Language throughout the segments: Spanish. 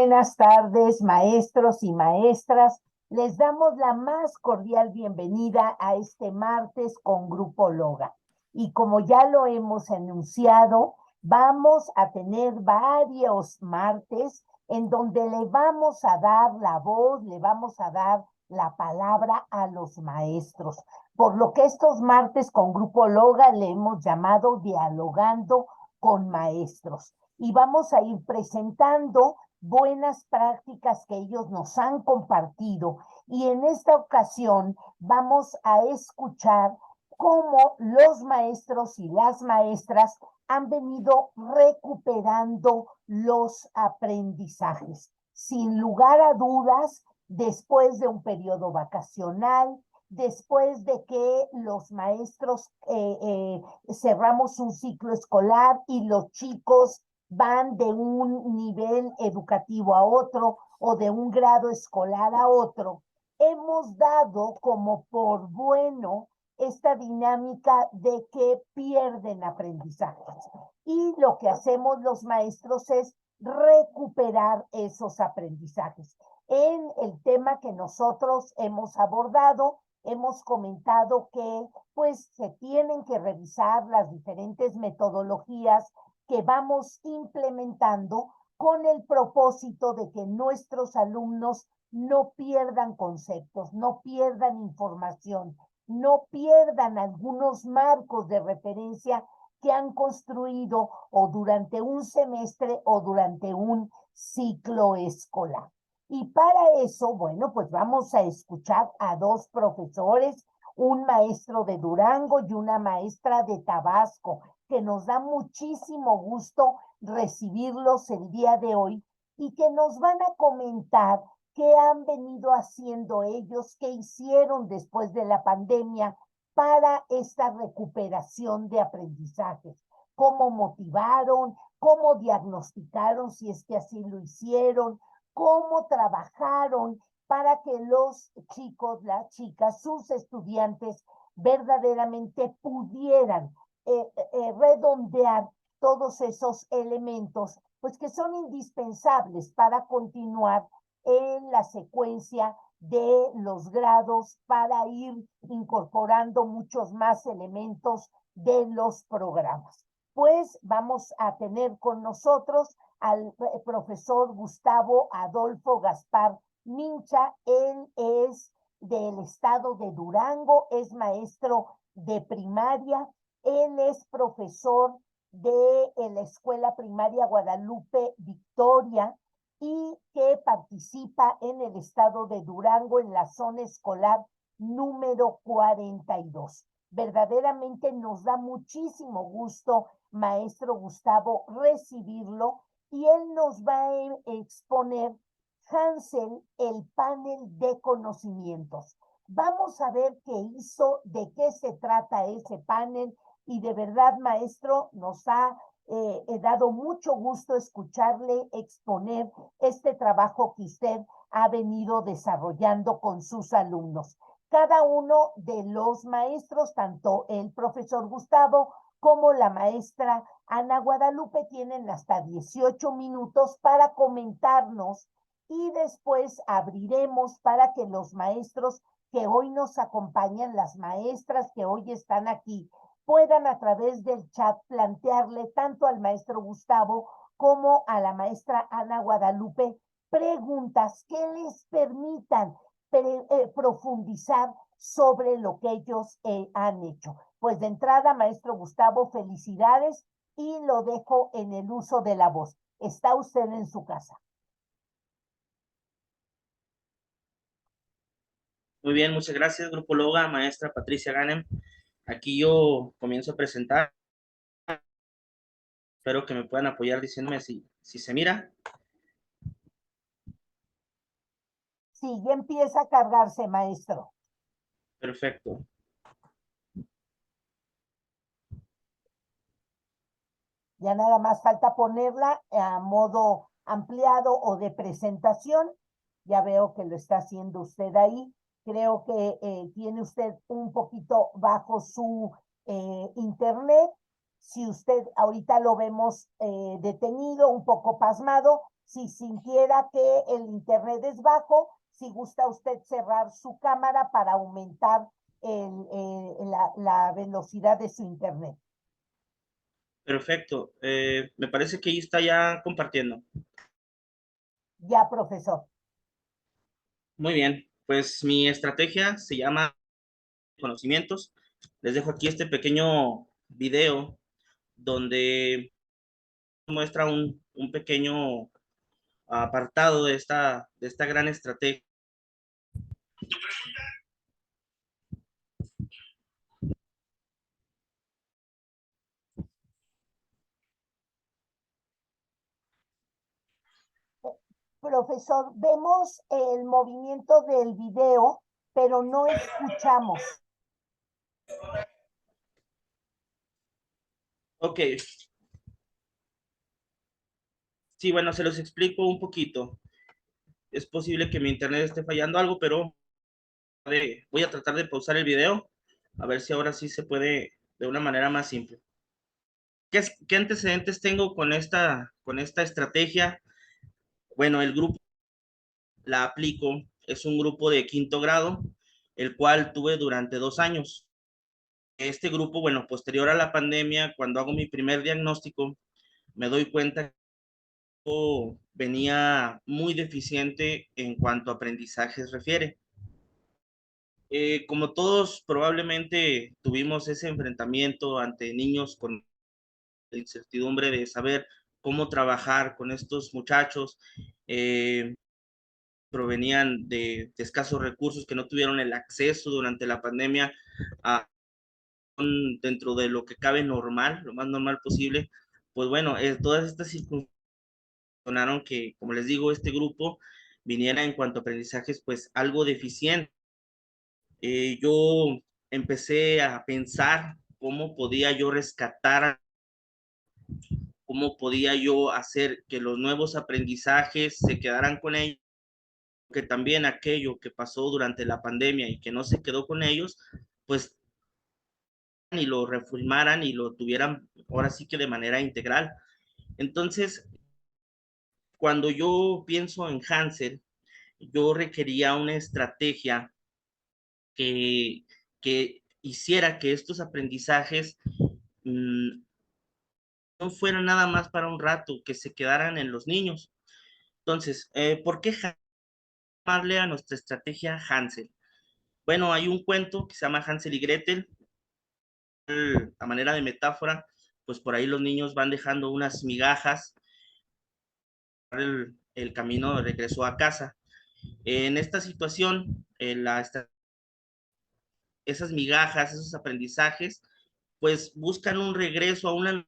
buenas tardes, maestros y maestras. Les damos la más cordial bienvenida a este martes con Grupo Loga. Y como ya lo hemos anunciado, vamos a tener varios martes en donde le vamos a dar la voz, le vamos a dar la palabra a los maestros. Por lo que estos martes con Grupo Loga le hemos llamado Dialogando con Maestros. Y vamos a ir presentando buenas prácticas que ellos nos han compartido. Y en esta ocasión vamos a escuchar cómo los maestros y las maestras han venido recuperando los aprendizajes. Sin lugar a dudas, después de un periodo vacacional, después de que los maestros cerramos un ciclo escolar y los chicos van de un nivel educativo a otro o de un grado escolar a otro, hemos dado como por bueno esta dinámica de que pierden aprendizajes. Y lo que hacemos los maestros es recuperar esos aprendizajes. En el tema que nosotros hemos abordado, hemos comentado que pues se tienen que revisar las diferentes metodologías que vamos implementando con el propósito de que nuestros alumnos no pierdan conceptos, no pierdan información, no pierdan algunos marcos de referencia que han construido o durante un semestre o durante un ciclo escolar. Y para eso, bueno, pues vamos a escuchar a dos profesores, un maestro de Durango y una maestra de Tabasco, que nos da muchísimo gusto recibirlos el día de hoy y que nos van a comentar qué han venido haciendo ellos, qué hicieron después de la pandemia para esta recuperación de aprendizajes, cómo motivaron, cómo diagnosticaron, si es que así lo hicieron, cómo trabajaron para que los chicos, las chicas, sus estudiantes verdaderamente pudieran redondear todos esos elementos, pues que son indispensables para continuar en la secuencia de los grados para ir incorporando muchos más elementos de los programas. Pues vamos a tener con nosotros al profesor Gustavo Adolfo Gaspar Mincha. Él es del estado de Durango, es maestro de primaria, él es profesor de la Escuela Primaria Guadalupe Victoria y que participa en el estado de Durango en la zona escolar número 42. Verdaderamente nos da muchísimo gusto, maestro Gustavo, recibirlo y él nos va a exponer Hansel, el panel de conocimientos. Vamos a ver qué hizo, de qué se trata ese panel y de verdad, maestro, nos ha dado mucho gusto escucharle exponer este trabajo que usted ha venido desarrollando con sus alumnos. Cada uno de los maestros, tanto el profesor Gustavo como la maestra Ana Guadalupe, tienen hasta 18 minutos para comentarnos y después abriremos para que los maestros que hoy nos acompañan, las maestras que hoy están aquí, puedan a través del chat plantearle tanto al maestro Gustavo como a la maestra Ana Guadalupe preguntas que les permitan profundizar sobre lo que ellos han hecho. Pues de entrada, maestro Gustavo, felicidades y lo dejo en el uso de la voz. Está usted en su casa. Muy bien, muchas gracias, Grupo Loga, maestra Patricia Ganem. Aquí yo comienzo a presentar. Espero que me puedan apoyar diciéndome si se mira. Sí, ya empieza a cargarse, maestro. Perfecto. Ya nada más falta ponerla a modo ampliado o de presentación. Ya veo que lo está haciendo usted ahí. Creo que tiene usted un poquito bajo su internet. Si usted ahorita lo vemos detenido, un poco pasmado, Si sintiera que el internet es bajo, si gusta usted cerrar su cámara para aumentar la velocidad de su internet. Perfecto. Me parece que ahí está ya compartiendo. Ya, profesor. Muy bien. Pues mi estrategia se llama conocimientos. Les dejo aquí este pequeño video donde muestra un pequeño apartado de esta gran estrategia. Profesor, vemos el movimiento del video, pero no escuchamos. Ok. Sí, bueno, se los explico un poquito. Es posible que mi internet esté fallando algo, pero voy a tratar de pausar el video, a ver si ahora sí se puede de una manera más simple. ¿Qué antecedentes tengo con esta estrategia? Bueno, el grupo la aplico, es un grupo de quinto grado, el cual tuve durante 2 años. Este grupo, bueno, posterior a la pandemia, cuando hago mi primer diagnóstico, me doy cuenta que venía muy deficiente en cuanto a aprendizajes refiere. Como todos probablemente tuvimos ese enfrentamiento ante niños con la incertidumbre de saber cómo trabajar con estos muchachos, provenían de escasos recursos que no tuvieron el acceso durante la pandemia a dentro de lo que cabe normal, lo más normal posible. Pues bueno, todas estas circunstancias que, como les digo, este grupo viniera en cuanto a aprendizajes, pues algo deficiente. Yo empecé a pensar cómo podía yo rescatar, cómo podía yo hacer que los nuevos aprendizajes se quedaran con ellos, que también aquello que pasó durante la pandemia y que no se quedó con ellos, pues y lo reformaran y lo tuvieran ahora sí que de manera integral. Entonces, cuando yo pienso en Hansel, yo requería una estrategia que, que hiciera que estos aprendizajes no fueran nada más para un rato, que se quedaran en los niños. Entonces, ¿por qué llamarle a nuestra estrategia Hansel? Bueno, hay un cuento que se llama Hansel y Gretel, a manera de metáfora, pues por ahí los niños van dejando unas migajas, el camino de regreso a casa. En esta situación, esas migajas, esos aprendizajes, pues buscan un regreso a una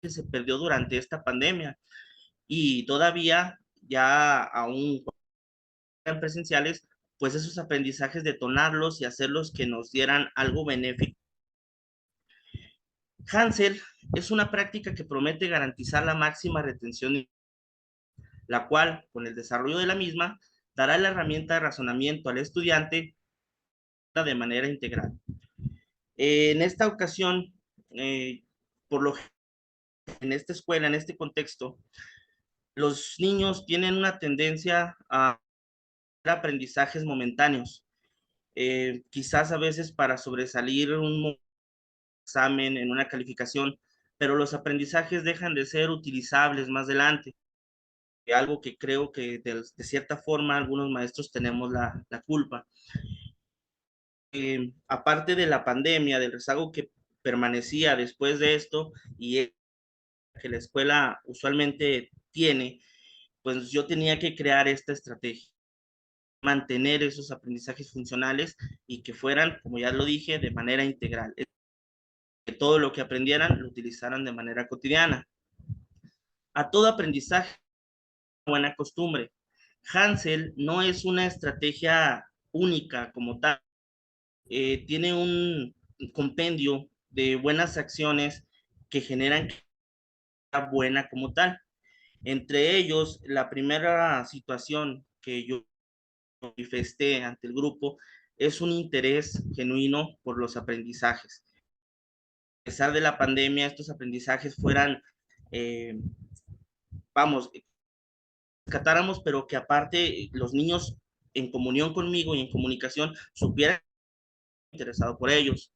que se perdió durante esta pandemia y todavía ya aún en presenciales, pues esos aprendizajes detonarlos y hacerlos que nos dieran algo benéfico. Hansel es una práctica que promete garantizar la máxima retención, la cual, con el desarrollo de la misma, dará la herramienta de razonamiento al estudiante de manera integral. En esta ocasión, por lo en esta escuela, en este contexto, los niños tienen una tendencia a aprendizajes momentáneos, quizás a veces para sobresalir un examen, en una calificación, pero los aprendizajes dejan de ser utilizables más adelante. Algo que creo que de cierta forma algunos maestros tenemos la culpa. Aparte de la pandemia, del rezago que permanecía después de esto y que la escuela usualmente tiene, pues yo tenía que crear esta estrategia, mantener esos aprendizajes funcionales y que fueran, como ya lo dije, de manera integral. Que todo lo que aprendieran lo utilizaran de manera cotidiana. A todo aprendizaje, buena costumbre. Hansel no es una estrategia única como tal. Tiene un compendio de buenas acciones que generan buena como tal. Entre ellos, la primera situación que yo manifesté ante el grupo es un interés genuino por los aprendizajes. A pesar de la pandemia, estos aprendizajes fueran, vamos, rescatáramos, pero que aparte los niños en comunión conmigo y en comunicación supieran interesado por ellos.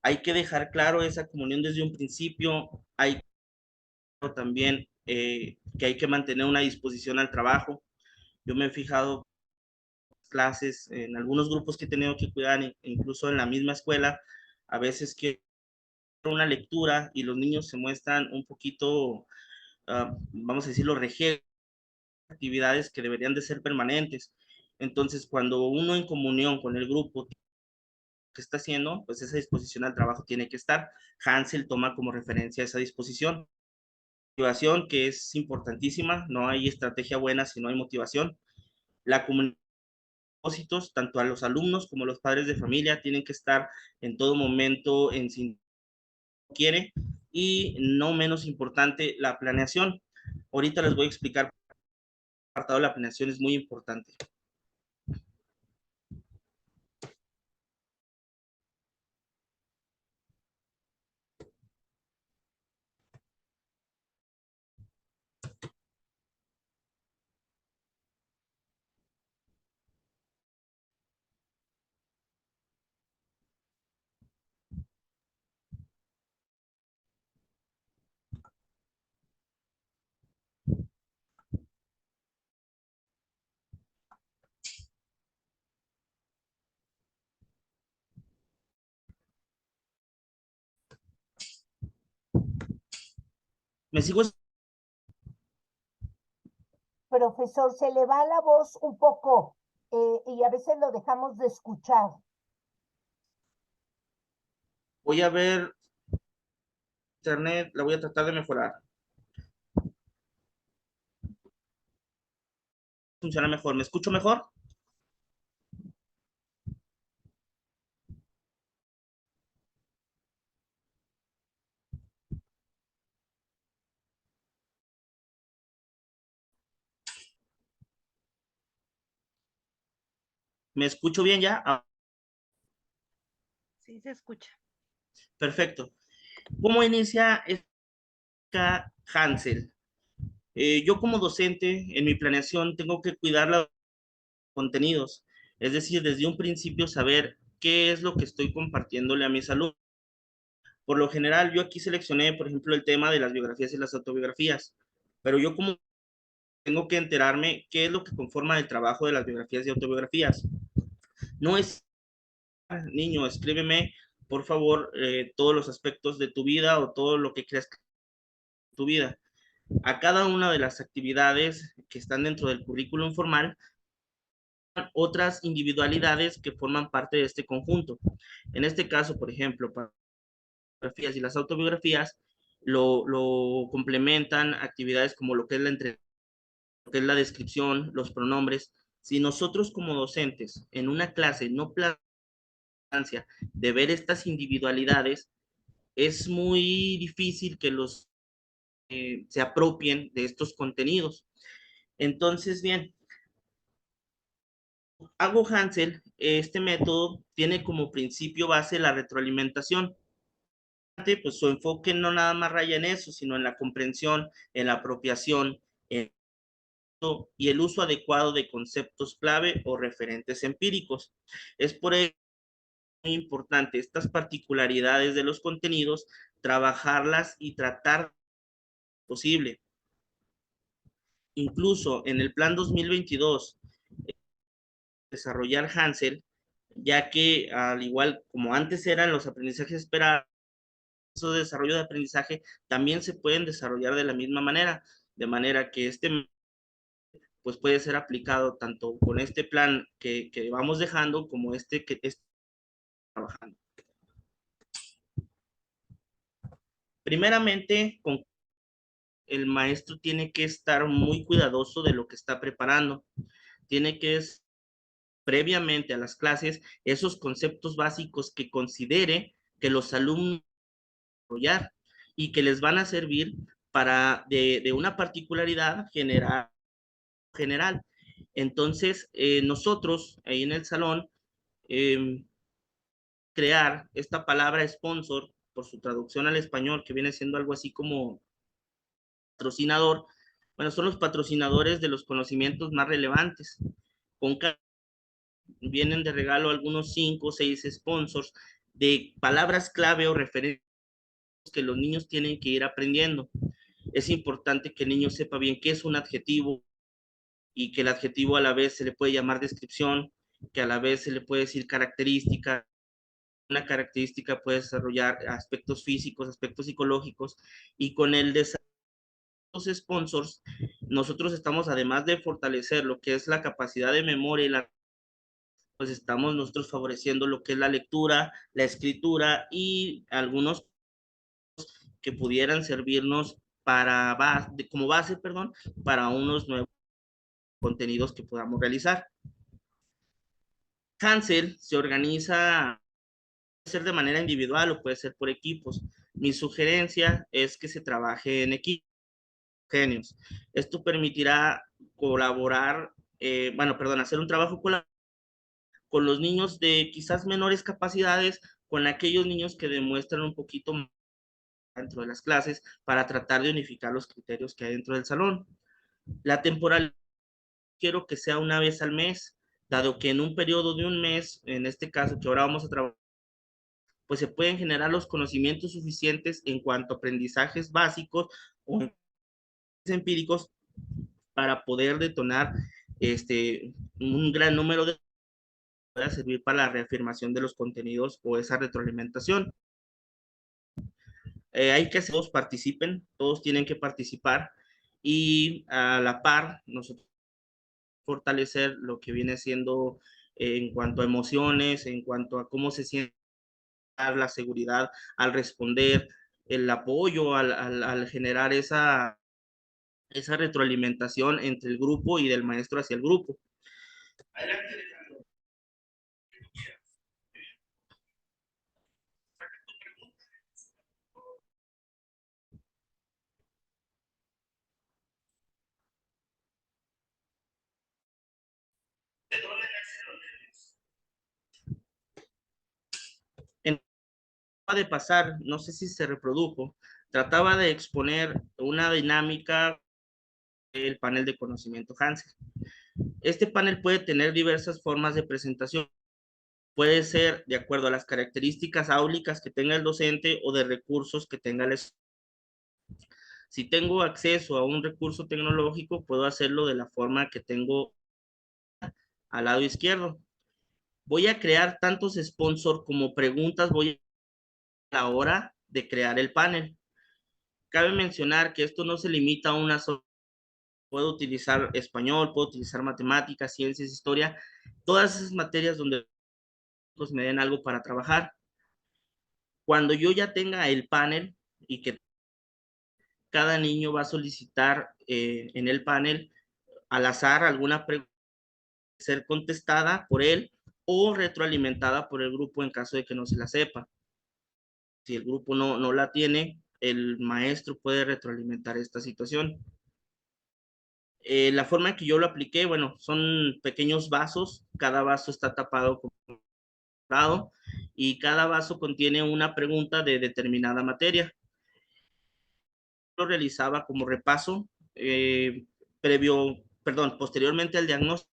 Hay que dejar claro esa comunión desde un principio, hay también que hay que mantener una disposición al trabajo. Yo me he fijado clases, en algunos grupos que he tenido que cuidar, incluso en la misma escuela, a veces que una lectura y los niños se muestran un poquito, vamos a decirlo, rejegos, actividades que deberían de ser permanentes. Entonces, cuando uno en comunión con el grupo que está haciendo, pues esa disposición al trabajo tiene que estar. Hansel toma como referencia esa disposición. Motivación, que es importantísima, no hay estrategia buena si no hay motivación. La comunicación, tanto a los alumnos como a los padres de familia, tienen que estar en todo momento en si quiere, y no menos importante, la planeación. Ahorita les voy a explicar, el apartado de la planeación es muy importante. ¿Me sigo? Profesor, se le va la voz un poco y a veces lo dejamos de escuchar. Voy a ver internet, la voy a tratar de mejorar. Funciona mejor, ¿me escucho mejor? ¿Me escucho bien ya? Ah, Sí, se escucha. perfecto. ¿Cómo inicia esta Hansel? Yo como docente, en mi planeación, tengo que cuidar los contenidos, es decir, desde un principio saber qué es lo que estoy compartiéndole a mis alumnos. Por lo general, yo aquí seleccioné, por ejemplo, el tema de las biografías y las autobiografías, pero yo como tengo que enterarme qué es lo que conforma el trabajo de las biografías y autobiografías. No es, niño, escríbeme, por favor, todos los aspectos de tu vida o todo lo que creas que es tu vida. A cada una de las actividades que están dentro del currículum formal, otras individualidades que forman parte de este conjunto. En este caso, por ejemplo, para las biografías y las autobiografías, lo complementan actividades como lo que es la entrevista, lo que es la descripción, los pronombres. Si nosotros como docentes en una clase no planteamos de ver estas individualidades, es muy difícil que los se apropien de estos contenidos. Entonces, bien, hago Hansel, este método tiene como principio base la retroalimentación. Pues su enfoque no nada más raya en eso, sino en la comprensión, en la apropiación, en y el uso adecuado de conceptos clave o referentes empíricos. Es por ello muy importante estas particularidades de los contenidos, trabajarlas y tratar posible. Incluso en el plan 2022, desarrollar Hansel, ya que al igual como antes eran los aprendizajes esperados, esos desarrollo de aprendizaje también se pueden desarrollar de la misma manera, de manera que este pues puede ser aplicado tanto con este plan que vamos dejando como este que está trabajando. Primeramente, con el maestro tiene que estar muy cuidadoso de lo que está preparando. Tiene que previamente a las clases esos conceptos básicos que considere que los alumnos desarrollar y que les van a servir para de una particularidad general. Entonces, nosotros ahí en el salón, crear esta palabra sponsor, por su traducción al español, que viene siendo algo así como patrocinador, bueno, son los patrocinadores de los conocimientos más relevantes. Con vienen de regalo algunos 5 o 6 sponsors de palabras clave o referencias que los niños tienen que ir aprendiendo. Es importante que el niño sepa bien qué es un adjetivo y que el adjetivo a la vez se le puede llamar descripción, que a la vez se le puede decir característica. Una característica puede desarrollar aspectos físicos, aspectos psicológicos, y con el desarrollo de los sponsors, nosotros estamos, además de fortalecer lo que es la capacidad de memoria y pues estamos nosotros favoreciendo lo que es la lectura, la escritura y algunos que pudieran servirnos como base, perdón, para unos nuevos contenidos que podamos realizar. Hansel se organiza, puede ser de manera individual o puede ser por equipos. Mi sugerencia es que se trabaje en equipos genios. Esto permitirá colaborar, hacer un trabajo con los niños de quizás menores capacidades, con aquellos niños que demuestran un poquito más dentro de las clases para tratar de unificar los criterios que hay dentro del salón. La temporalidad quiero que sea una vez al mes, dado que en un periodo de un mes, en este caso que ahora vamos a trabajar, pues se pueden generar los conocimientos suficientes en cuanto a aprendizajes básicos o empíricos para poder detonar un gran número de pueda servir para la reafirmación de los contenidos o esa retroalimentación. Hay que hacer todos participen, todos tienen que participar y a la par nosotros fortalecer lo que viene siendo en cuanto a emociones, en cuanto a cómo se siente la seguridad al responder, el apoyo al generar esa retroalimentación entre el grupo y del maestro hacia el grupo. En de pasar, no sé si se reprodujo, trataba de exponer una dinámica del panel de conocimiento Hansel. Este panel puede tener diversas formas de presentación. Puede ser de acuerdo a las características áulicas que tenga el docente o de recursos que tenga el estudiante. Si tengo acceso a un recurso tecnológico, puedo hacerlo de la forma que tengo al lado izquierdo. Voy a crear tantos sponsors como preguntas voy a la hora de crear el panel. Cabe mencionar que esto no se limita a una sola. Puedo utilizar español, puedo utilizar matemáticas, ciencias, historia, todas esas materias donde pues, me den algo para trabajar. Cuando yo ya tenga el panel y que cada niño va a solicitar en el panel al azar alguna pregunta ser contestada por él o retroalimentada por el grupo en caso de que no se la sepa. Si el grupo no la tiene, el maestro puede retroalimentar esta situación. La forma en que yo lo apliqué, bueno, son pequeños vasos, cada vaso está tapado con lado y cada vaso contiene una pregunta de determinada materia. Lo realizaba como repaso posteriormente al diagnóstico,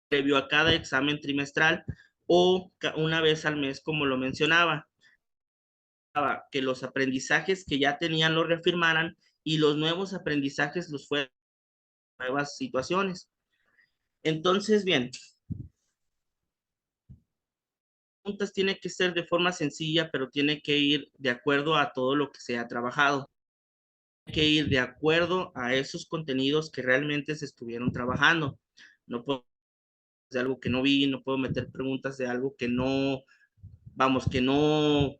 previo a cada examen trimestral o una vez al mes, como lo mencionaba, que los aprendizajes que ya tenían los reafirmaran y los nuevos aprendizajes los fueran nuevas situaciones. Entonces, bien, preguntas tiene que ser de forma sencilla, pero tiene que ir de acuerdo a todo lo que se ha trabajado. Tiene que ir de acuerdo a esos contenidos que realmente se estuvieron trabajando. No puedo de algo que no vi, no puedo meter preguntas de algo que no, vamos, que no.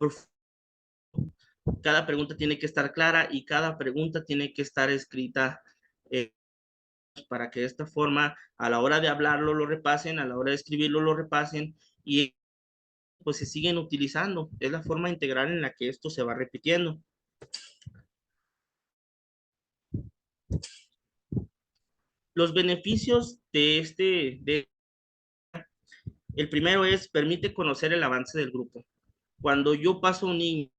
Cada pregunta tiene que estar clara y cada pregunta tiene que estar escrita para que de esta forma, a la hora de hablarlo, lo repasen, a la hora de escribirlo, lo repasen y pues se siguen utilizando. Es la forma integral en la que esto se va repitiendo. Los beneficios el primero es, permite conocer el avance del grupo. Cuando yo paso a un niño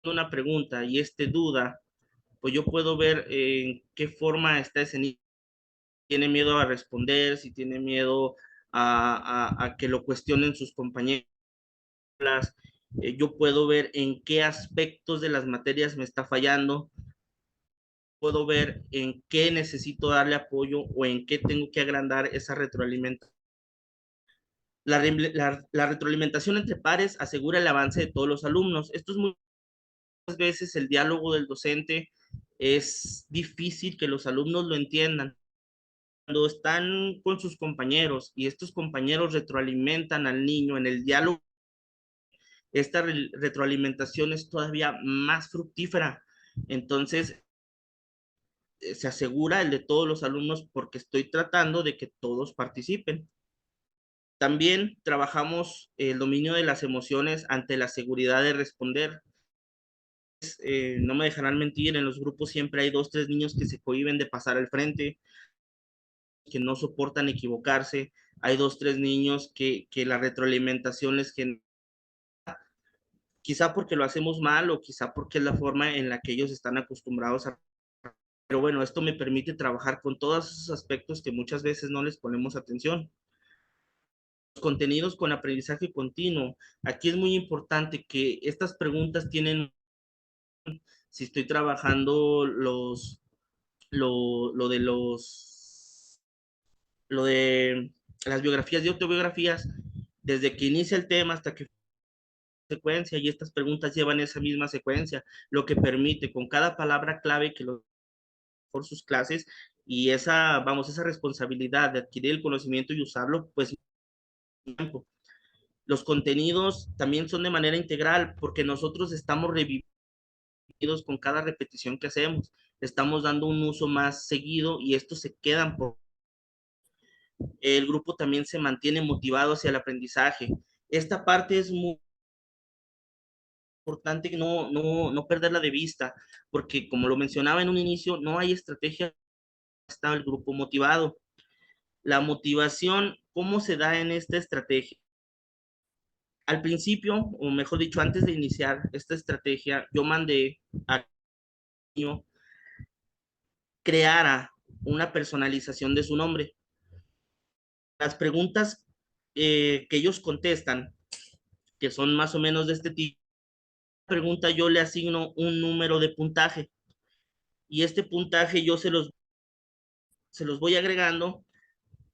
una pregunta y duda, pues yo puedo ver en qué forma está ese niño, tiene miedo a responder, si tiene miedo a que lo cuestionen sus compañeros. Yo puedo ver en qué aspectos de las materias me está fallando, puedo ver en qué necesito darle apoyo o en qué tengo que agrandar esa retroalimentación. La retroalimentación entre pares asegura el avance de todos los alumnos. Esto es muchas veces el diálogo del docente, es difícil que los alumnos lo entiendan. Cuando están con sus compañeros y estos compañeros retroalimentan al niño en el diálogo, esta retroalimentación es todavía más fructífera. Entonces, se asegura el de todos los alumnos porque estoy tratando de que todos participen. También trabajamos el dominio de las emociones ante la seguridad de responder. No me dejarán mentir, en los grupos siempre hay 2, 3 niños que se cohíben de pasar al frente, que no soportan equivocarse. Hay 2, 3 niños que la retroalimentación les genera, quizá porque lo hacemos mal o quizá porque es la forma en la que ellos están acostumbrados a. Pero bueno, esto me permite trabajar con todos esos aspectos que muchas veces no les ponemos atención. Los contenidos con aprendizaje continuo. Aquí es muy importante que estas preguntas tienen, si estoy trabajando lo de lo de las biografías y autobiografías, desde que inicia el tema hasta que secuencia, y estas preguntas llevan esa misma secuencia, lo que permite con cada palabra clave que lo por sus clases y esa, vamos, esa responsabilidad de adquirir el conocimiento y usarlo, pues tiempo. Los contenidos también son de manera integral porque nosotros estamos revividos con cada repetición que hacemos, estamos dando un uso más seguido y estos se quedan por. El grupo también se mantiene motivado hacia el aprendizaje. Esta parte es muy importante que no perderla de vista, porque como lo mencionaba en un inicio, no hay estrategia para estar el grupo motivado. La motivación, ¿cómo se da en esta estrategia? Al principio, o mejor dicho, antes de iniciar esta estrategia, yo mandé al niño creara una personalización de su nombre. Las preguntas que ellos contestan, que son más o menos de este tipo, pregunta yo le asigno un número de puntaje y este puntaje yo se los voy agregando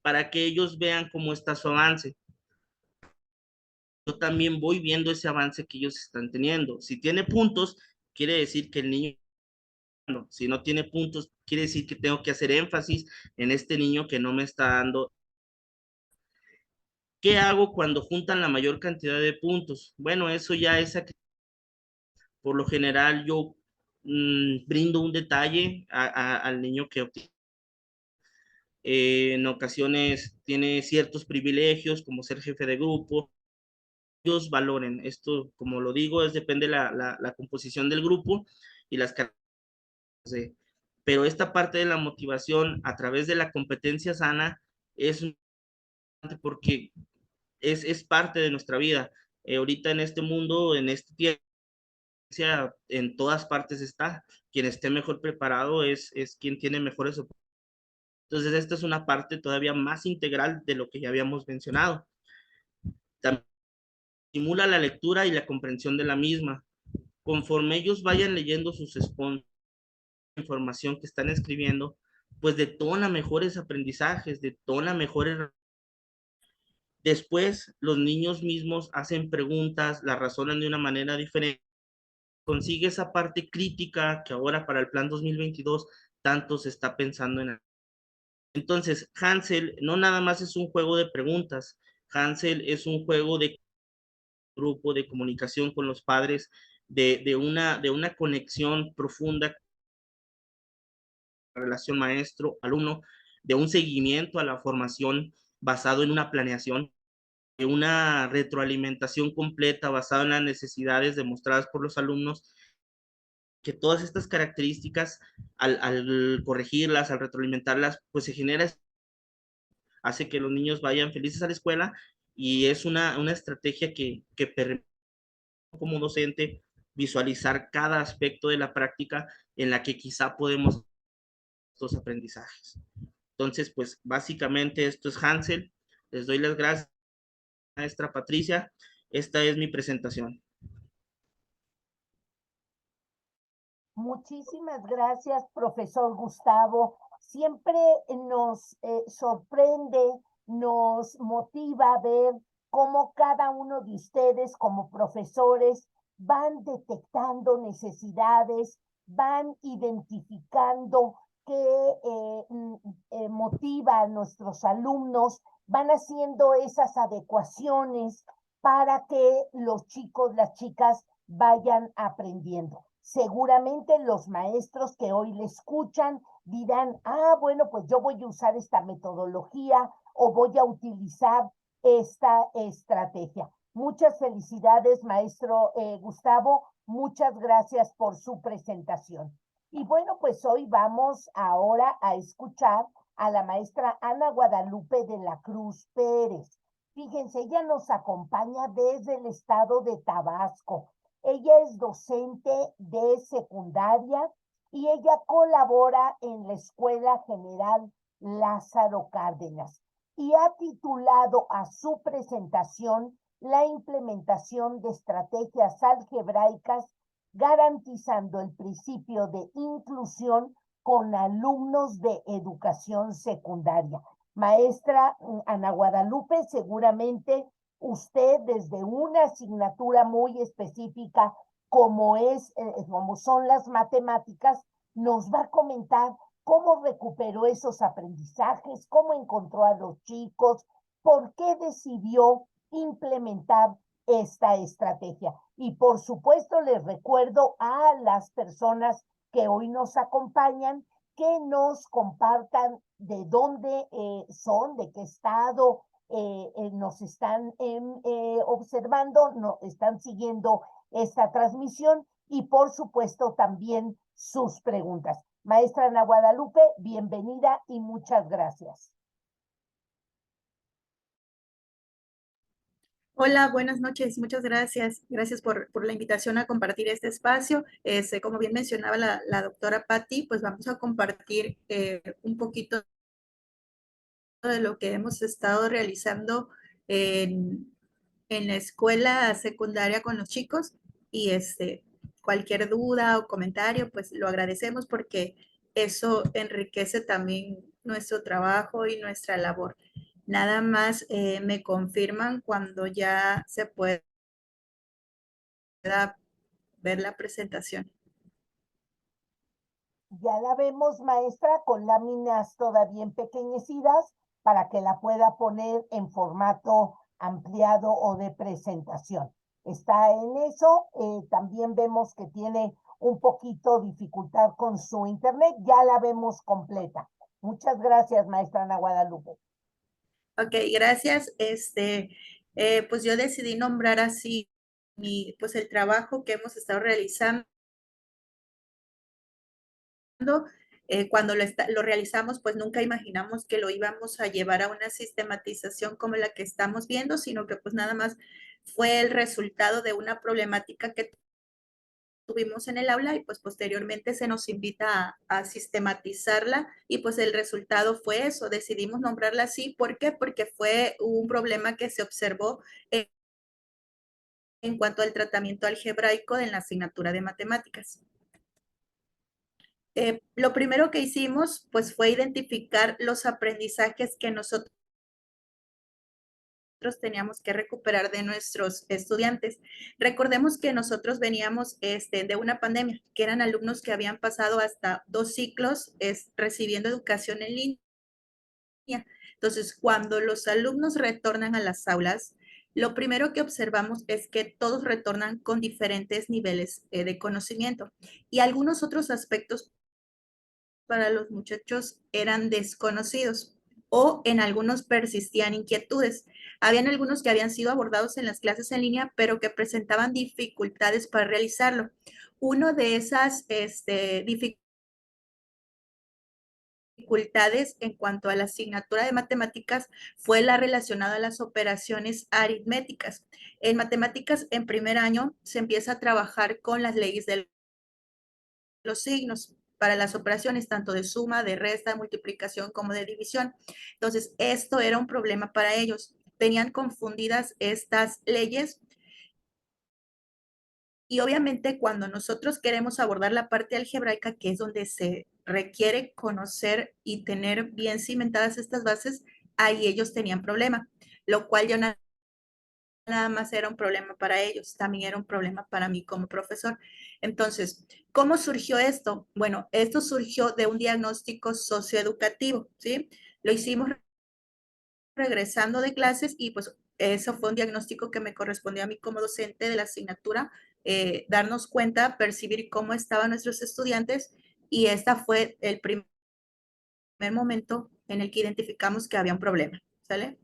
para que ellos vean cómo está su avance. Yo también voy viendo ese avance que ellos están teniendo. Si tiene puntos, quiere decir que el niño, no. Si no tiene puntos, quiere decir que tengo que hacer énfasis en este niño que no me está dando. ¿Qué hago cuando juntan la mayor cantidad de puntos? Bueno, eso ya es, por lo general yo brindo un detalle al niño que obtiene. En ocasiones tiene ciertos privilegios como ser jefe de grupo. Ellos valoren esto, como lo digo, es depende la composición del grupo y las características. Pero esta parte de la motivación a través de la competencia sana es porque es parte de nuestra vida. Ahorita en este mundo, en este tiempo, en todas partes está. Quien esté mejor preparado es quien tiene mejores oportunidades. Entonces, esta es una parte todavía más integral de lo que ya habíamos mencionado. También estimula la lectura y la comprensión de la misma. Conforme ellos vayan leyendo sus sponsors, información que están escribiendo, pues detona mejores aprendizajes, detona mejores. Después, los niños mismos hacen preguntas, las razonan de una manera diferente. Consigue esa parte crítica que ahora para el plan 2022 tanto se está pensando en. Entonces, Hansel no nada más es un juego de preguntas, Hansel es un juego de grupo, de comunicación con los padres, de una conexión profunda, relación maestro-alumno, de un seguimiento a la formación basado en una planeación, de una retroalimentación completa basada en las necesidades demostradas por los alumnos, que todas estas características, al corregirlas, al retroalimentarlas, pues se genera, hace que los niños vayan felices a la escuela y es una estrategia que permite como docente visualizar cada aspecto de la práctica en la que quizá podemos estos aprendizajes. Entonces, pues básicamente esto es Hansel. Les doy las gracias, maestra Patricia. Esta es mi presentación. Muchísimas gracias, profesor Gustavo. Siempre nos sorprende, nos motiva ver cómo cada uno de ustedes como profesores van detectando necesidades, van identificando qué motiva a nuestros alumnos, van haciendo esas adecuaciones para que los chicos, las chicas vayan aprendiendo. Seguramente los maestros que hoy le escuchan dirán, bueno, pues yo voy a usar esta metodología o voy a utilizar esta estrategia. Muchas felicidades, maestro Gustavo. Muchas gracias por su presentación. Y bueno, pues hoy vamos ahora a escuchar a la maestra Ana Guadalupe de la Cruz Pérez. Fíjense, ella nos acompaña desde el estado de Tabasco. Ella es docente de secundaria y ella colabora en la Escuela General Lázaro Cárdenas y ha titulado a su presentación la implementación de estrategias algebraicas garantizando el principio de inclusión con alumnos de educación secundaria. Maestra Ana Guadalupe, seguramente usted desde una asignatura muy específica como son las matemáticas, nos va a comentar cómo recuperó esos aprendizajes, cómo encontró a los chicos, por qué decidió implementar esta estrategia. Y por supuesto les recuerdo a las personas que hoy nos acompañan que nos compartan de dónde son, de qué estado nos están observando, están siguiendo esta transmisión y por supuesto también sus preguntas. Maestra Ana Guadalupe, bienvenida y muchas gracias. Hola, buenas noches, muchas gracias. Gracias por la invitación a compartir este espacio. Como bien mencionaba la doctora Patti, pues vamos a compartir un poquito de lo que hemos estado realizando en la escuela secundaria con los chicos y cualquier duda o comentario, pues lo agradecemos porque eso enriquece también nuestro trabajo y nuestra labor. Nada más me confirman cuando ya se pueda ver la presentación. Ya la vemos, maestra, con láminas todavía empequeñecidas para que la pueda poner en formato ampliado o de presentación. Está en eso. También vemos que tiene un poquito dificultad con su internet. Ya la vemos completa. Muchas gracias, maestra Ana Guadalupe. Ok, gracias. Pues yo decidí nombrar así pues el trabajo que hemos estado realizando. Cuando lo realizamos, pues nunca imaginamos que lo íbamos a llevar a una sistematización como la que estamos viendo, sino que pues nada más fue el resultado de una problemática que tuvimos en el aula y pues posteriormente se nos invita a sistematizarla y pues el resultado fue eso, decidimos nombrarla así. ¿Por qué? Porque fue un problema que se observó en cuanto al tratamiento algebraico en la asignatura de matemáticas. Lo primero que hicimos pues fue identificar los aprendizajes que nosotros teníamos que recuperar de nuestros estudiantes. Recordemos que nosotros veníamos de una pandemia, que eran alumnos que habían pasado hasta 2 ciclos recibiendo educación en línea. Entonces, cuando los alumnos retornan a las aulas, lo primero que observamos es que todos retornan con diferentes niveles de conocimiento y algunos otros aspectos para los muchachos eran desconocidos o en algunos persistían inquietudes. Habían algunos que habían sido abordados en las clases en línea, pero que presentaban dificultades para realizarlo. Uno de esas dificultades dificultades en cuanto a la asignatura de matemáticas fue la relacionada a las operaciones aritméticas. En matemáticas, en primer año, se empieza a trabajar con las leyes de los signos para las operaciones tanto de suma, de resta, de multiplicación como de división. Entonces, esto era un problema para ellos. Tenían confundidas estas leyes y obviamente cuando nosotros queremos abordar la parte algebraica, que es donde se requiere conocer y tener bien cimentadas estas bases, ahí ellos tenían problema, lo cual yo nada más era un problema para ellos, también era un problema para mí como profesor. Entonces, ¿cómo surgió esto? Bueno, esto surgió de un diagnóstico socioeducativo, ¿sí? Lo hicimos regresando de clases y pues eso fue un diagnóstico que me correspondió a mí como docente de la asignatura, darnos cuenta, percibir cómo estaban nuestros estudiantes y esta fue el primer momento en el que identificamos que había un problema, ¿sale?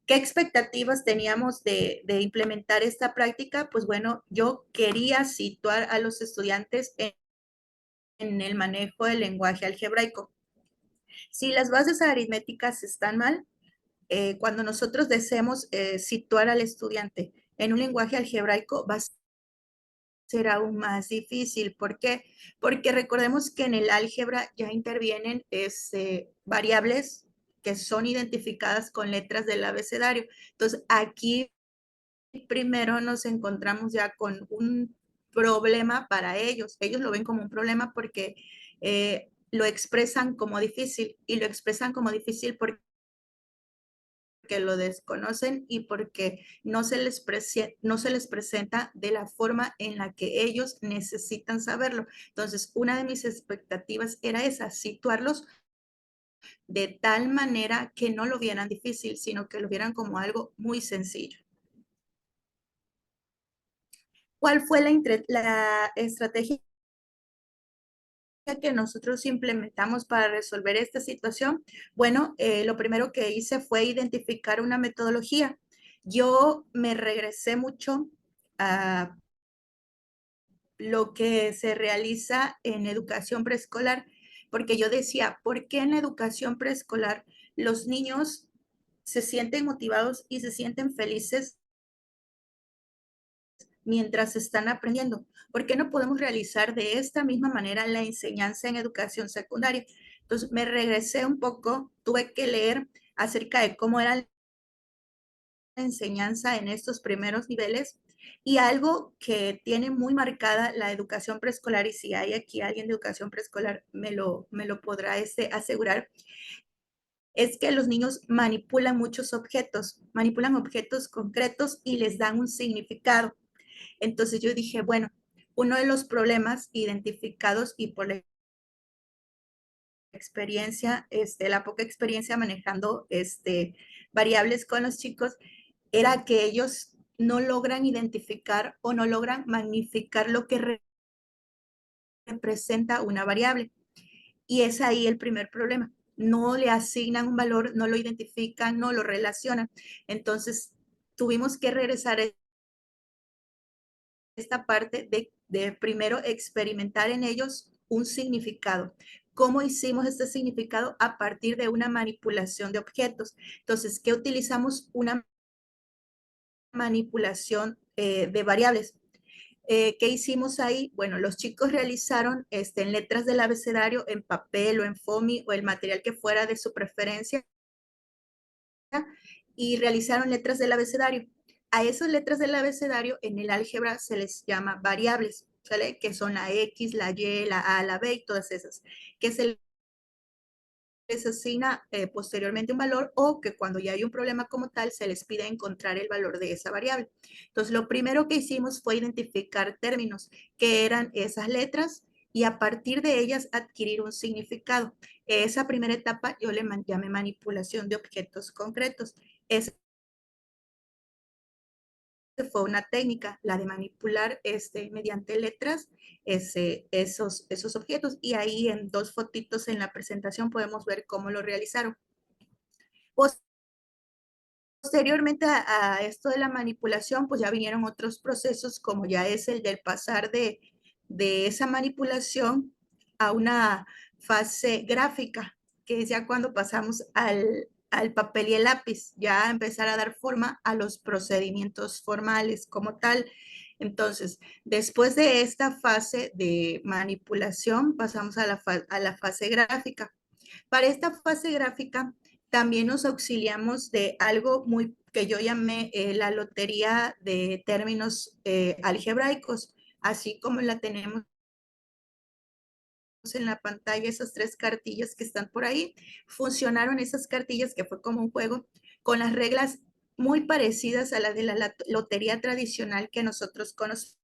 ¿Qué expectativas teníamos de implementar esta práctica? Pues bueno, yo quería situar a los estudiantes en el manejo del lenguaje algebraico. Si las bases aritméticas están mal, cuando nosotros deseemos situar al estudiante en un lenguaje algebraico, va a ser aún más difícil. ¿Por qué? Porque recordemos que en el álgebra ya intervienen variables que son identificadas con letras del abecedario. Entonces, aquí primero nos encontramos ya con un problema para ellos. Ellos lo ven como un problema porque lo expresan como difícil y lo expresan como difícil porque lo desconocen y porque no se les presenta de la forma en la que ellos necesitan saberlo. Entonces, una de mis expectativas era esa, situarlos de tal manera que no lo vieran difícil, sino que lo vieran como algo muy sencillo. ¿Cuál fue la estrategia que nosotros implementamos para resolver esta situación? Bueno, lo primero que hice fue identificar una metodología. Yo me regresé mucho a lo que se realiza en educación preescolar, porque yo decía, ¿por qué en la educación preescolar los niños se sienten motivados y se sienten felices mientras están aprendiendo? ¿Por qué no podemos realizar de esta misma manera la enseñanza en educación secundaria? Entonces me regresé un poco, tuve que leer acerca de cómo era la enseñanza en estos primeros niveles y algo que tiene muy marcada la educación preescolar, y si hay aquí alguien de educación preescolar me lo podrá asegurar, es que los niños manipulan objetos concretos y les dan un significado. Entonces yo dije, bueno, uno de los problemas identificados y por la experiencia, la poca experiencia manejando variables con los chicos, era que ellos no logran identificar o no logran magnificar lo que representa una variable. Y es ahí el primer problema. No le asignan un valor, no lo identifican, no lo relacionan. Entonces, tuvimos que regresar a esta parte de primero experimentar en ellos un significado. ¿Cómo hicimos este significado? A partir de una manipulación de objetos. Entonces, ¿qué utilizamos? Una manipulación de variables. ¿Qué hicimos ahí? Bueno, los chicos realizaron en letras del abecedario, en papel o en FOMI o el material que fuera de su preferencia, y realizaron letras del abecedario. A esas letras del abecedario en el álgebra se les llama variables, ¿sale? Que son la X, la Y, la A, la B y todas esas, que se les asigna posteriormente un valor o que cuando ya hay un problema como tal se les pide encontrar el valor de esa variable. Entonces, lo primero que hicimos fue identificar términos que eran esas letras y a partir de ellas adquirir un significado. Esa primera etapa yo le llamé manipulación de objetos concretos. Esa fue una técnica, la de manipular mediante letras esos objetos. Y ahí en dos fotitos en la presentación podemos ver cómo lo realizaron. Posteriormente a esto de la manipulación, pues ya vinieron otros procesos, como ya es el del pasar de esa manipulación a una fase gráfica. que es ya cuando pasamos al papel y el lápiz, ya empezar a dar forma a los procedimientos formales como tal. Entonces, después de esta fase de manipulación, pasamos a la fase gráfica. Para esta fase gráfica, también nos auxiliamos de algo muy que yo llamé la lotería de términos algebraicos, así como la tenemos en la pantalla, esas 3 cartillas que están por ahí. Funcionaron esas cartillas, que fue como un juego, con las reglas muy parecidas a las de la lotería tradicional que nosotros conocemos.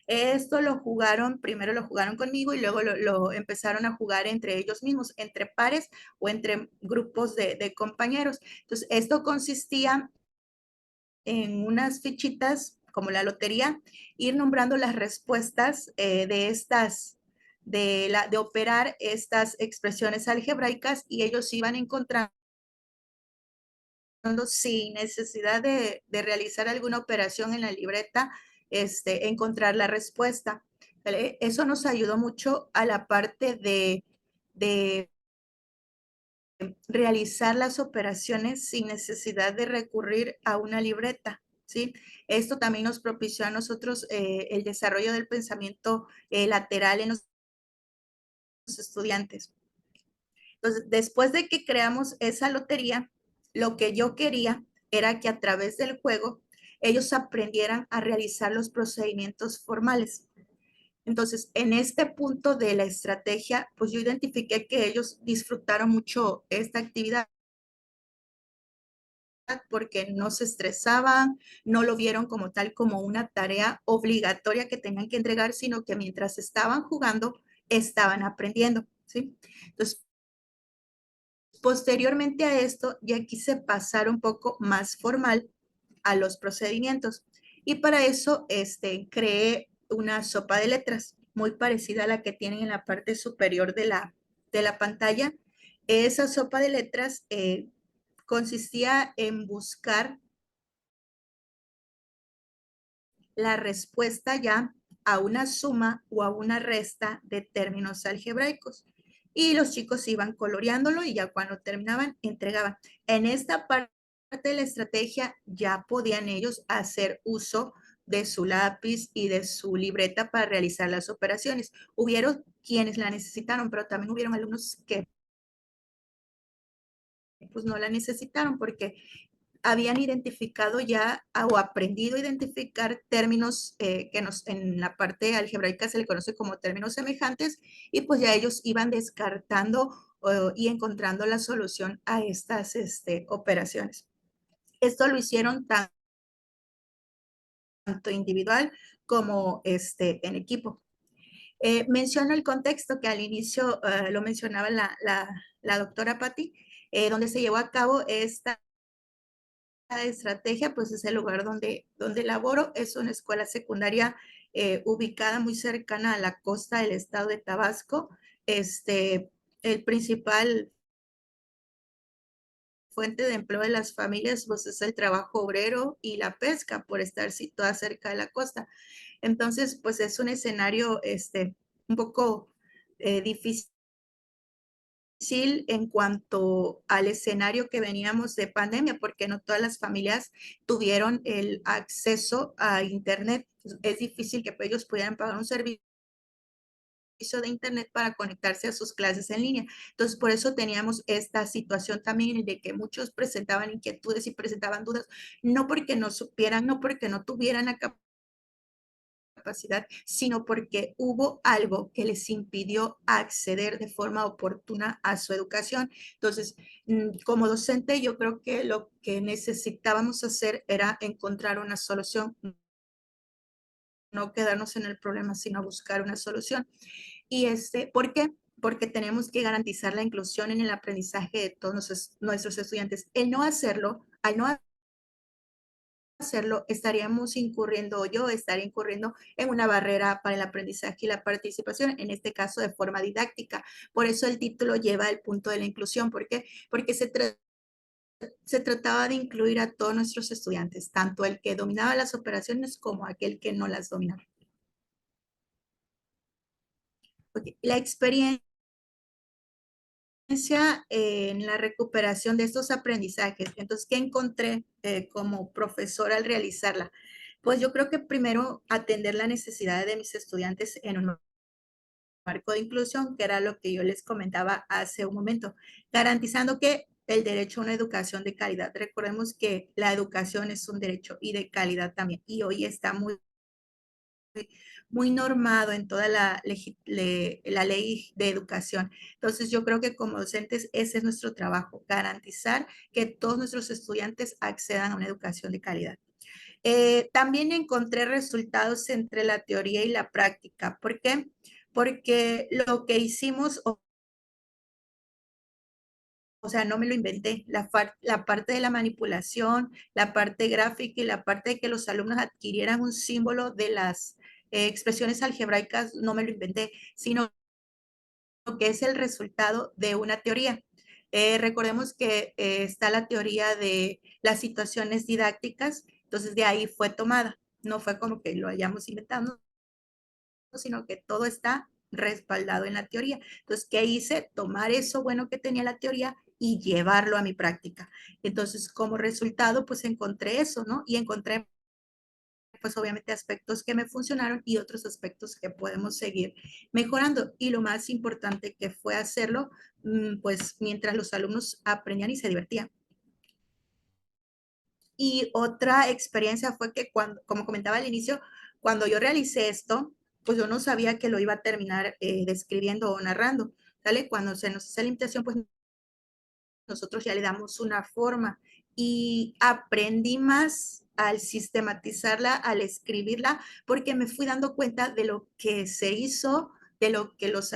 Esto lo jugaron, primero lo jugaron conmigo y luego lo empezaron a jugar entre ellos mismos, entre pares o entre grupos de compañeros. Entonces, esto consistía en unas fichitas como la lotería, ir nombrando las respuestas de estas, de operar estas expresiones algebraicas, y ellos iban encontrando sin necesidad de realizar alguna operación en la libreta, encontrar la respuesta. ¿Vale? Eso nos ayudó mucho a la parte de realizar las operaciones sin necesidad de recurrir a una libreta, ¿sí? Esto también nos propició a nosotros el desarrollo del pensamiento lateral en los estudiantes. Entonces, después de que creamos esa lotería, lo que yo quería era que a través del juego ellos aprendieran a realizar los procedimientos formales. Entonces, en este punto de la estrategia, pues yo identifiqué que ellos disfrutaron mucho esta actividad porque no se estresaban, no lo vieron como tal como una tarea obligatoria que tenían que entregar, sino que mientras estaban jugando, estaban aprendiendo, ¿sí? Entonces, posteriormente a esto, ya quise pasar un poco más formal a los procedimientos. Y para eso creé una sopa de letras muy parecida a la que tienen en la parte superior de la pantalla. Esa sopa de letras consistía en buscar la respuesta ya a una suma o a una resta de términos algebraicos. Y los chicos iban coloreándolo y ya cuando terminaban, entregaban. En esta parte de la estrategia ya podían ellos hacer uso de su lápiz y de su libreta para realizar las operaciones. Hubieron quienes la necesitaron, pero también hubieron alumnos que pues no la necesitaron porque habían identificado ya o aprendido a identificar términos que en la parte algebraica se le conoce como términos semejantes, y pues ya ellos iban descartando y encontrando la solución a estas operaciones. Esto lo hicieron tanto individual como en equipo. Menciono el contexto que al inicio lo mencionaba la doctora Patti, donde se llevó a cabo esta estrategia, pues es el lugar donde laboro. Es una escuela secundaria ubicada muy cercana a la costa del estado de Tabasco. El principal fuente de empleo de las familias pues es el trabajo obrero y la pesca, por estar situada cerca de la costa. Entonces, pues es un escenario un poco difícil en cuanto al escenario que veníamos de pandemia, porque no todas las familias tuvieron el acceso a Internet. Es difícil que ellos pudieran pagar un servicio de Internet para conectarse a sus clases en línea. Entonces, por eso teníamos esta situación también de que muchos presentaban inquietudes y presentaban dudas, no porque no supieran, no porque no tuvieran la capacidad, sino porque hubo algo que les impidió acceder de forma oportuna a su educación. Entonces, como docente, yo creo que lo que necesitábamos hacer era encontrar una solución, no quedarnos en el problema, sino buscar una solución. Y ¿por qué? Porque tenemos que garantizar la inclusión en el aprendizaje de todos nuestros estudiantes. El no hacerlo, al no hacerlo, estaríamos incurriendo, yo estaría incurriendo en una barrera para el aprendizaje y la participación, en este caso de forma didáctica. Por eso el título lleva el punto de la inclusión. ¿Por qué? Porque se trataba de incluir a todos nuestros estudiantes, tanto el que dominaba las operaciones como aquel que no las dominaba. Okay. La experiencia en la recuperación de estos aprendizajes. Entonces, ¿qué encontré como profesora al realizarla? Pues yo creo que primero atender la necesidad de mis estudiantes en un marco de inclusión, que era lo que yo les comentaba hace un momento, garantizando que el derecho a una educación de calidad. Recordemos que la educación es un derecho y de calidad también, y hoy está muy normado en toda la ley de educación. Entonces, yo creo que como docentes ese es nuestro trabajo, garantizar que todos nuestros estudiantes accedan a una educación de calidad. También encontré resultados entre la teoría y la práctica. ¿Por qué? Porque lo que hicimos, o sea, no me lo inventé, la parte de la manipulación, la parte gráfica y la parte de que los alumnos adquirieran un símbolo de las expresiones algebraicas, no me lo inventé, sino que es el resultado de una teoría. Recordemos que está la teoría de las situaciones didácticas, entonces de ahí fue tomada, no fue como que lo hayamos inventado, sino que todo está respaldado en la teoría. Entonces, ¿qué hice? Tomar eso bueno que tenía la teoría y llevarlo a mi práctica. Entonces, como resultado, pues encontré eso, ¿no? Y encontré pues obviamente aspectos que me funcionaron y otros aspectos que podemos seguir mejorando. Y lo más importante que fue hacerlo, pues mientras los alumnos aprendían y se divertían. Y otra experiencia fue que cuando, como comentaba al inicio, cuando yo realicé esto, pues yo no sabía que lo iba a terminar describiendo o narrando, ¿sale? Cuando se nos hace la invitación, pues nosotros ya le damos una forma y aprendí más al sistematizarla, al escribirla, porque me fui dando cuenta de lo que se hizo, de lo que los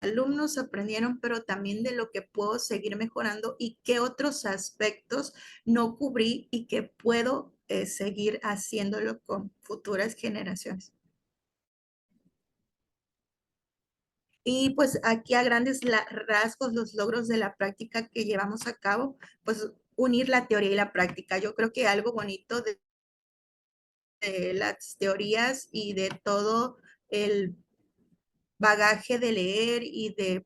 alumnos aprendieron, pero también de lo que puedo seguir mejorando y qué otros aspectos no cubrí y que puedo seguir haciéndolo con futuras generaciones. Y pues aquí a grandes rasgos los logros de la práctica que llevamos a cabo, pues unir la teoría y la práctica. Yo creo que algo bonito de las teorías y de todo el bagaje de leer y de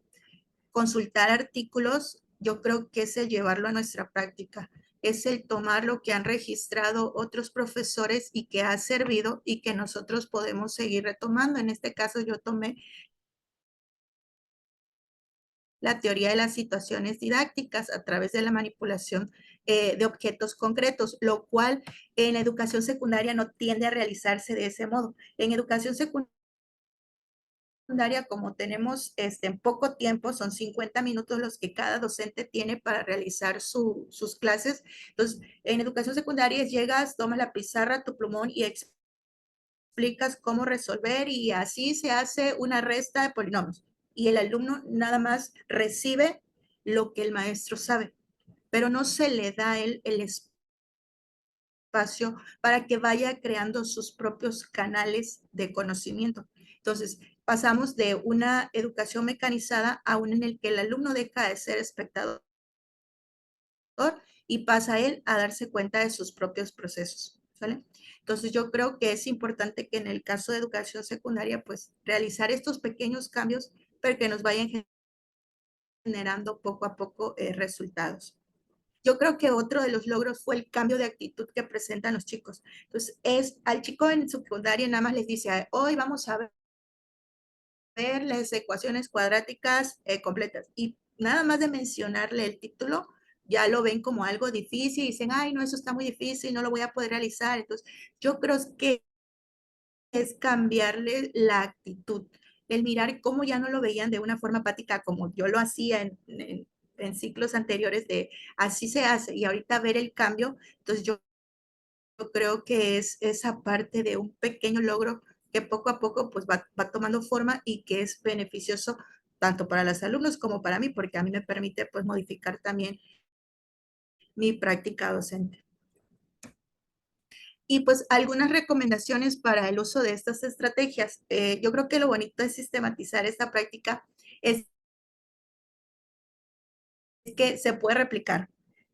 consultar artículos, yo creo que es el llevarlo a nuestra práctica, es el tomar lo que han registrado otros profesores y que ha servido y que nosotros podemos seguir retomando. En este caso yo tomé la teoría de las situaciones didácticas a través de la manipulación de objetos concretos, lo cual en educación secundaria no tiende a realizarse de ese modo. En educación secundaria, como tenemos en poco tiempo, son 50 minutos los que cada docente tiene para realizar sus clases. Entonces, en educación secundaria llegas, tomas la pizarra, tu plumón y explicas cómo resolver y así se hace una resta de polinomios. Y el alumno nada más recibe lo que el maestro sabe, pero no se le da el espacio para que vaya creando sus propios canales de conocimiento. Entonces, pasamos de una educación mecanizada a una en el que el alumno deja de ser espectador y pasa él a darse cuenta de sus propios procesos, ¿vale? Entonces, yo creo que es importante que en el caso de educación secundaria, pues, realizar estos pequeños cambios, pero que nos vayan generando poco a poco resultados. Yo creo que otro de los logros fue el cambio de actitud que presentan los chicos. Entonces, al chico en secundaria nada más les dice, hoy vamos a ver las ecuaciones cuadráticas completas. Y nada más de mencionarle el título, ya lo ven como algo difícil y dicen, ay, no, eso está muy difícil, no lo voy a poder realizar. Entonces, yo creo que es cambiarle la actitud, el mirar cómo ya no lo veían de una forma apática como yo lo hacía en ciclos anteriores de así se hace y ahorita ver el cambio. Entonces, yo creo que es esa parte de un pequeño logro que poco a poco pues va tomando forma y que es beneficioso tanto para los alumnos como para mí, porque a mí me permite pues modificar también mi práctica docente. Y pues algunas recomendaciones para el uso de estas estrategias. Yo creo que lo bonito de sistematizar esta práctica es que se puede replicar.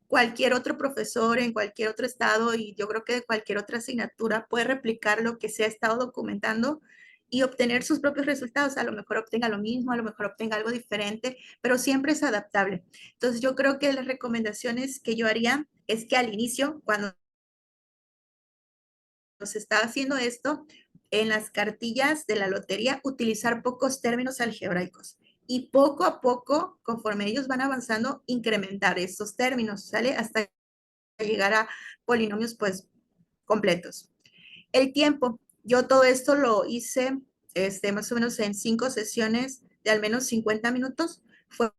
Cualquier otro profesor en cualquier otro estado y yo creo que de cualquier otra asignatura puede replicar lo que se ha estado documentando y obtener sus propios resultados. A lo mejor obtenga lo mismo, a lo mejor obtenga algo diferente, pero siempre es adaptable. Entonces yo creo que las recomendaciones que yo haría es que al inicio, cuando se está haciendo esto, en las cartillas de la lotería, utilizar pocos términos algebraicos. Y poco a poco, conforme ellos van avanzando, incrementar estos términos, ¿sale? Hasta llegar a polinomios, pues, completos. El tiempo. Yo todo esto lo hice más o menos en 5 sesiones de al menos 50 minutos. Fue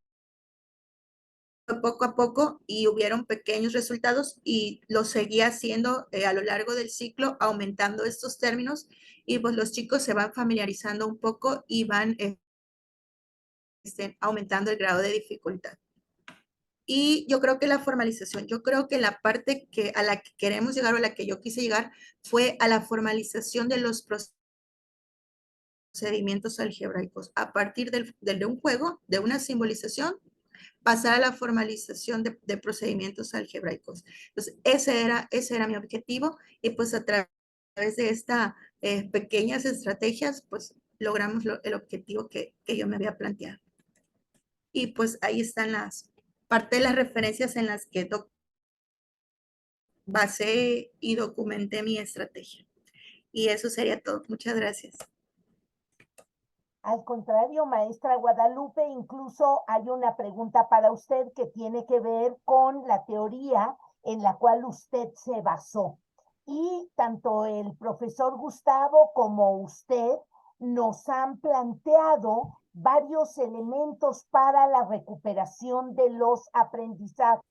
poco a poco y hubieron pequeños resultados y lo seguía haciendo a lo largo del ciclo, aumentando estos términos y pues los chicos se van familiarizando un poco y van aumentando el grado de dificultad. Y yo creo que la formalización, yo creo que la parte a la que queremos llegar o a la que yo quise llegar fue a la formalización de los procedimientos algebraicos. A partir de un juego, de una simbolización, pasar a la formalización de procedimientos algebraicos. Entonces, ese era mi objetivo y pues a través de estas pequeñas estrategias, pues logramos el objetivo que yo me había planteado. Y pues ahí están parte de las referencias en las que basé y documenté mi estrategia. Y eso sería todo. Muchas gracias. Al contrario, maestra Guadalupe, incluso hay una pregunta para usted que tiene que ver con la teoría en la cual usted se basó. Y tanto el profesor Gustavo como usted nos han planteado varios elementos para la recuperación de los aprendizajes.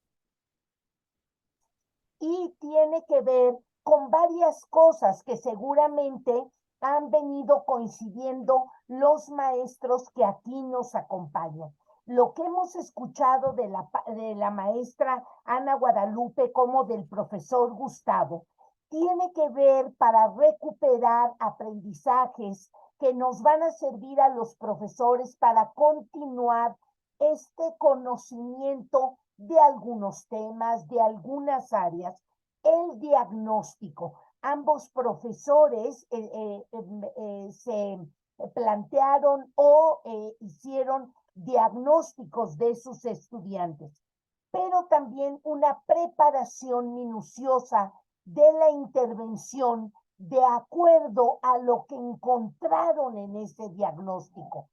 Y tiene que ver con varias cosas que seguramente han venido coincidiendo los maestros que aquí nos acompañan. Lo que hemos escuchado de la maestra Ana Guadalupe como del profesor Gustavo tiene que ver para recuperar aprendizajes que nos van a servir a los profesores para continuar este conocimiento de algunos temas, de algunas áreas. El diagnóstico. Ambos profesores se plantearon o hicieron diagnósticos de sus estudiantes, pero también una preparación minuciosa de la intervención de acuerdo a lo que encontraron en ese diagnóstico.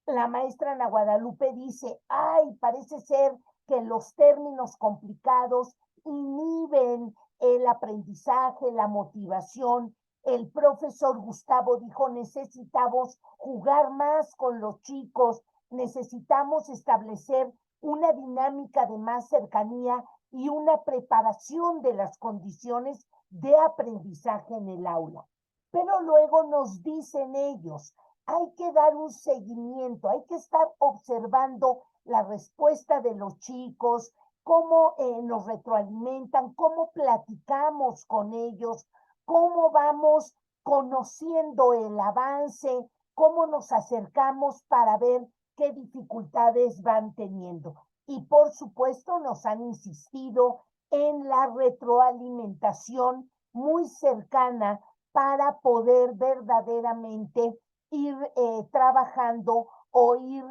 La maestra Ana Guadalupe dice, ay, parece ser que los términos complicados inhiben el aprendizaje, la motivación. El profesor Gustavo dijo, necesitamos jugar más con los chicos, necesitamos establecer una dinámica de más cercanía y una preparación de las condiciones de aprendizaje en el aula. Pero luego nos dicen ellos, hay que dar un seguimiento, hay que estar observando la respuesta de los chicos, cómo nos retroalimentan, cómo platicamos con ellos, cómo vamos conociendo el avance, cómo nos acercamos para ver qué dificultades van teniendo. Y por supuesto nos han insistido en la retroalimentación muy cercana para poder verdaderamente ir trabajando o ir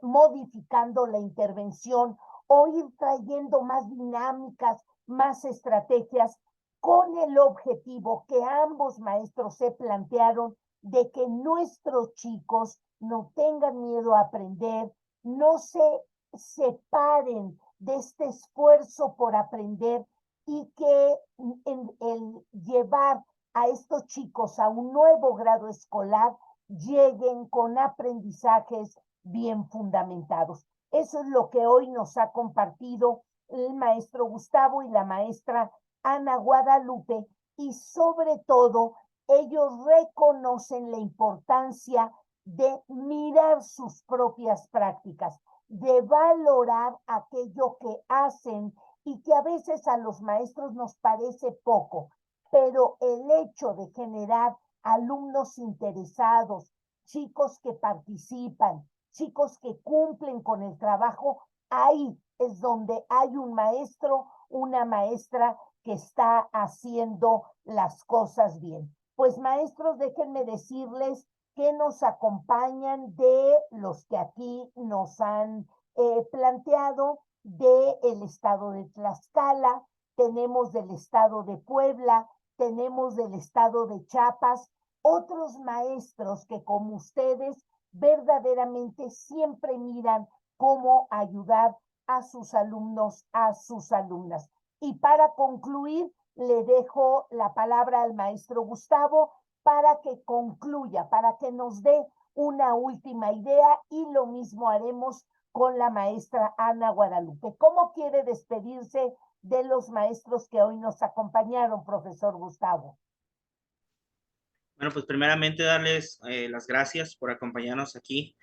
modificando la intervención o ir trayendo más dinámicas, más estrategias con el objetivo que ambos maestros se plantearon de que nuestros chicos no tengan miedo a aprender, no se separen de este esfuerzo por aprender y que el llevar a estos chicos a un nuevo grado escolar lleguen con aprendizajes bien fundamentados. Eso es lo que hoy nos ha compartido el maestro Gustavo y la maestra Ana Guadalupe, y sobre todo ellos reconocen la importancia de mirar sus propias prácticas, de valorar aquello que hacen y que a veces a los maestros nos parece poco, pero el hecho de generar alumnos interesados, chicos que participan, chicos que cumplen con el trabajo, ahí es donde hay un maestro, una maestra que está haciendo las cosas bien. Pues maestros, déjenme decirles que nos acompañan de los que aquí nos han planteado del estado de Tlaxcala, tenemos del estado de Puebla, tenemos del estado de Chiapas, otros maestros que como ustedes verdaderamente siempre miran cómo ayudar a sus alumnos, a sus alumnas. Y para concluir, le dejo la palabra al maestro Gustavo para que concluya, para que nos dé una última idea, y lo mismo haremos con la maestra Ana Guadalupe. ¿Cómo quiere despedirse de los maestros que hoy nos acompañaron, profesor Gustavo? Bueno, pues primeramente darles las gracias por acompañarnos aquí.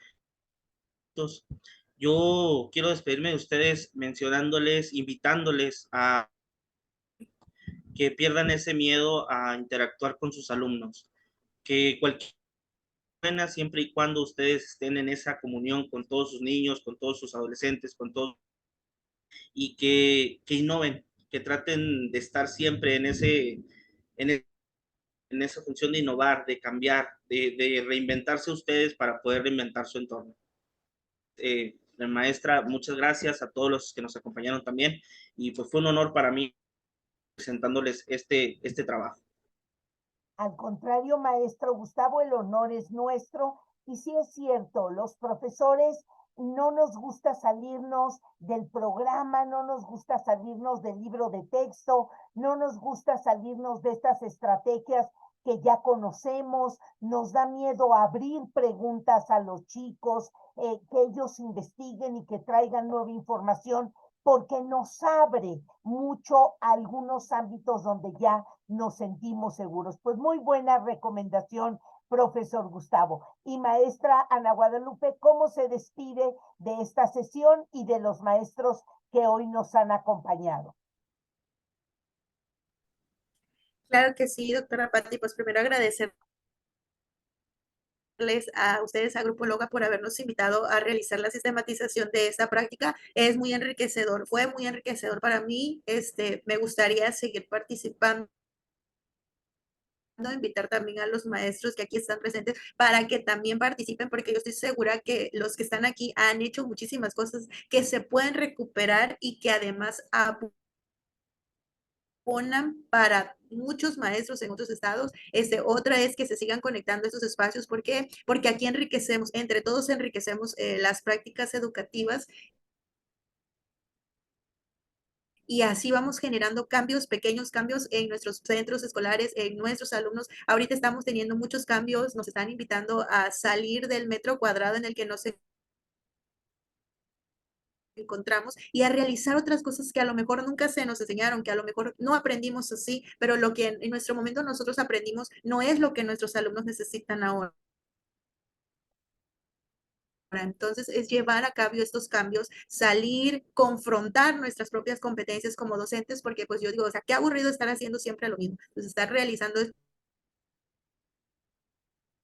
Yo quiero despedirme de ustedes mencionándoles, invitándoles a que pierdan ese miedo a interactuar con sus alumnos, que cualquier pena, siempre y cuando ustedes estén en esa comunión con todos sus niños, con todos sus adolescentes, con todos, y que innoven, que traten de estar siempre en, en esa función de innovar, de cambiar, de reinventarse ustedes para poder reinventar su entorno. Maestra, muchas gracias a todos los que nos acompañaron también, y pues fue un honor para mí presentándoles este trabajo. Al contrario, maestro Gustavo, el honor es nuestro. Y sí es cierto, los profesores no nos gusta salirnos del programa, no nos gusta salirnos del libro de texto, no nos gusta salirnos de estas estrategias que ya conocemos, nos da miedo abrir preguntas a los chicos, que ellos investiguen y que traigan nueva información, porque nos abre mucho algunos ámbitos donde ya nos sentimos seguros. Pues muy buena recomendación, profesor Gustavo. Y maestra Ana Guadalupe, ¿cómo se despide de esta sesión y de los maestros que hoy nos han acompañado? Claro que sí, doctora Patti, pues primero agradecerles a ustedes, a Grupo Loga, por habernos invitado a realizar la sistematización de esta práctica. Es muy enriquecedor, fue muy enriquecedor para mí. Me gustaría seguir participando, invitar también a los maestros que aquí están presentes para que también participen, porque yo estoy segura que los que están aquí han hecho muchísimas cosas que se pueden recuperar y que además abonan para muchos maestros en otros estados. Otra es que se sigan conectando estos espacios. ¿Por qué? Porque aquí enriquecemos, entre todos enriquecemos las prácticas educativas, y así vamos generando cambios, pequeños cambios en nuestros centros escolares, en nuestros alumnos. Ahorita estamos teniendo muchos cambios, nos están invitando a salir del metro cuadrado en el que nos encontramos y a realizar otras cosas que a lo mejor nunca se nos enseñaron, que a lo mejor no aprendimos así, pero lo que en nuestro momento nosotros aprendimos no es lo que nuestros alumnos necesitan ahora. Entonces, es llevar a cabo estos cambios, salir, confrontar nuestras propias competencias como docentes, porque pues yo digo, o sea, qué aburrido estar haciendo siempre lo mismo. Entonces, estar realizando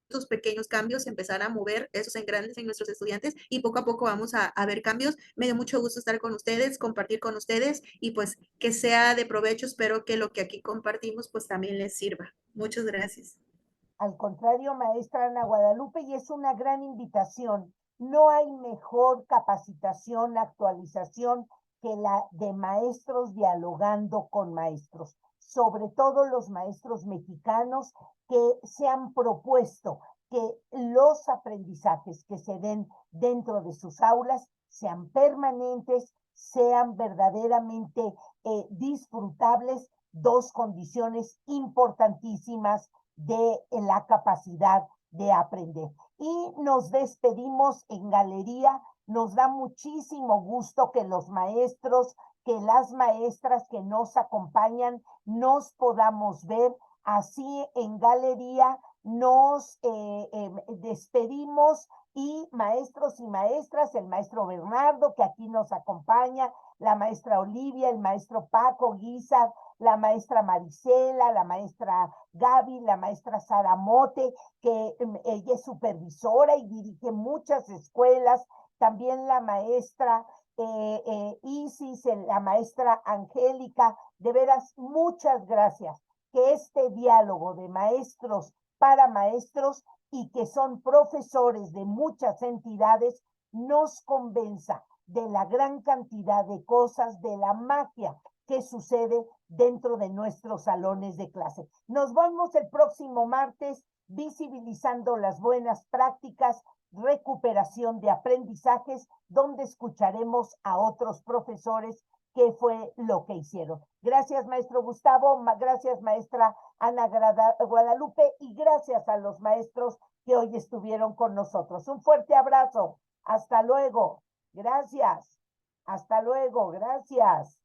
estos pequeños cambios, empezar a mover esos engrandes en nuestros estudiantes, y poco a poco vamos a ver cambios. Me dio mucho gusto estar con ustedes, compartir con ustedes, y pues que sea de provecho. Espero que lo que aquí compartimos pues también les sirva. Muchas gracias. Al contrario, maestra Ana Guadalupe, y es una gran invitación. No hay mejor capacitación, actualización que la de maestros dialogando con maestros, sobre todo los maestros mexicanos que se han propuesto que los aprendizajes que se den dentro de sus aulas sean permanentes, sean verdaderamente disfrutables, dos condiciones importantísimas de la capacidad de aprender. Y nos despedimos en galería. Nos da muchísimo gusto que los maestros, que las maestras que nos acompañan nos podamos ver así en galería. Nos despedimos, y maestros y maestras, el maestro Bernardo, que aquí nos acompaña, la maestra Olivia, el maestro Paco Guizar, la maestra Marisela, la maestra Gaby, la maestra Sara Mote, que ella es supervisora y dirige muchas escuelas, también la maestra Isis, la maestra Angélica. De veras, muchas gracias. que este diálogo de maestros para maestros y que son profesores de muchas entidades nos convenza de la gran cantidad de cosas, de la magia que sucede dentro de nuestros salones de clase. Nos vemos el próximo martes visibilizando las buenas prácticas, recuperación de aprendizajes, donde escucharemos a otros profesores qué fue lo que hicieron. Gracias, maestro Gustavo, gracias, maestra Ana Guadalupe, y gracias a los maestros que hoy estuvieron con nosotros. Un fuerte abrazo. Hasta luego. Gracias. Hasta luego. Gracias.